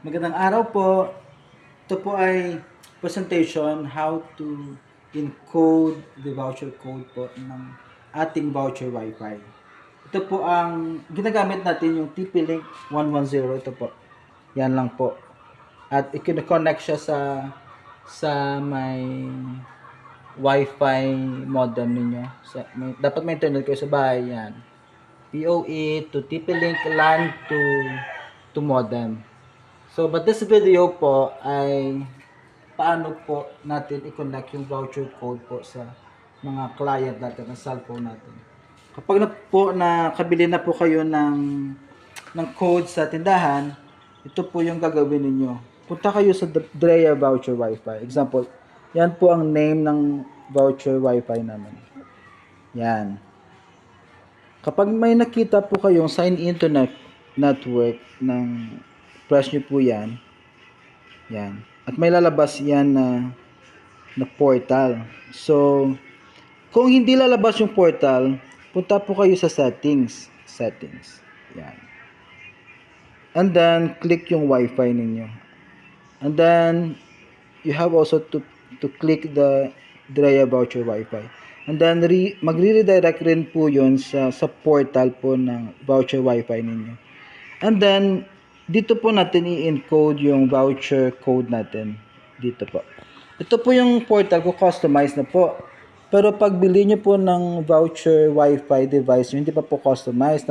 Magandang araw po. Ito po ay presentation how to encode the voucher code po ng ating voucher Wi-Fi. Ito po ang ginagamit natin yung TP-Link 110. Ito po. Yan lang po. At i-connect siya sa may Wi-Fi modem ninyo. Dapat may internet kayo sa bahay. Yan. PoE to TP-Link LAN to modem. So, but this video po ay paano po natin i-connect yung voucher code po sa mga client natin, ng cellphone natin. Kapag nakabili na po kayo ng code sa tindahan, ito po yung gagawin ninyo. Punta kayo sa Drea Voucher Wi-Fi. Example, yan po ang name ng voucher Wi-Fi namin. Yan. Kapag may nakita po kayong sign in to network ng press nyo po yan. Yan. At may lalabas yan na portal. So, kung hindi lalabas yung portal, punta po kayo sa settings. Yan. And then, click yung Wi-Fi ninyo. And then, you have also to click the Drea Voucher Wi-Fi. And then, magre-redirect rin po yun sa portal po ng voucher Wi-Fi ninyo. And then, dito po natin i-encode yung voucher code natin. Dito po. Ito po yung portal ko, customize na po. Pero pag bili nyo po ng voucher Wi-Fi device, hindi pa po customize.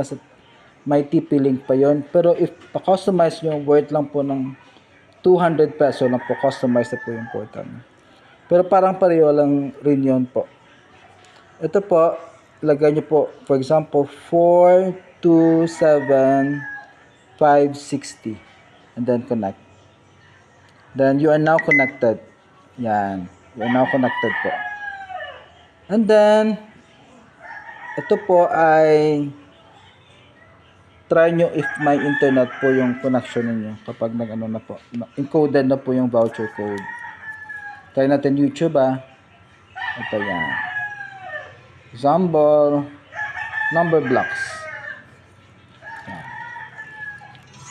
May TP-Link pa yon. Pero if pa-customize nyo, worth lang po ng 200 peso lang po, customize na po yung portal. Pero parang pareho lang rin yun po. Ito po, lagay nyo po, for example, 427 560 and then connect. Then you are now connected. Yan. You are now connected po. And then ito po ay try nyo if may internet po yung connection niyo kapag nag-ano na po. Encoded na po yung voucher code. Try natin YouTube Ito yan. Example, number blocks.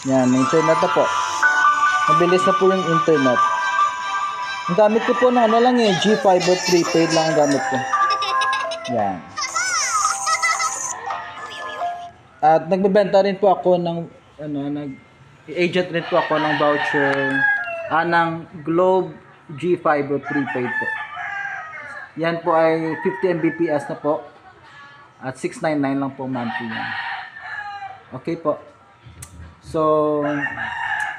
Yan, may internet na po. Mabilis na po yung internet. Ang gamit ko po na G-Fiber prepaid lang ang gamit ko. Yan. At nagbebenta rin po ako ng nag-agent rin po ako ng voucher ng Globe G-Fiber prepaid po. Yan po ay 50 Mbps na po. At 699 lang po monthly yan. Okay po. So,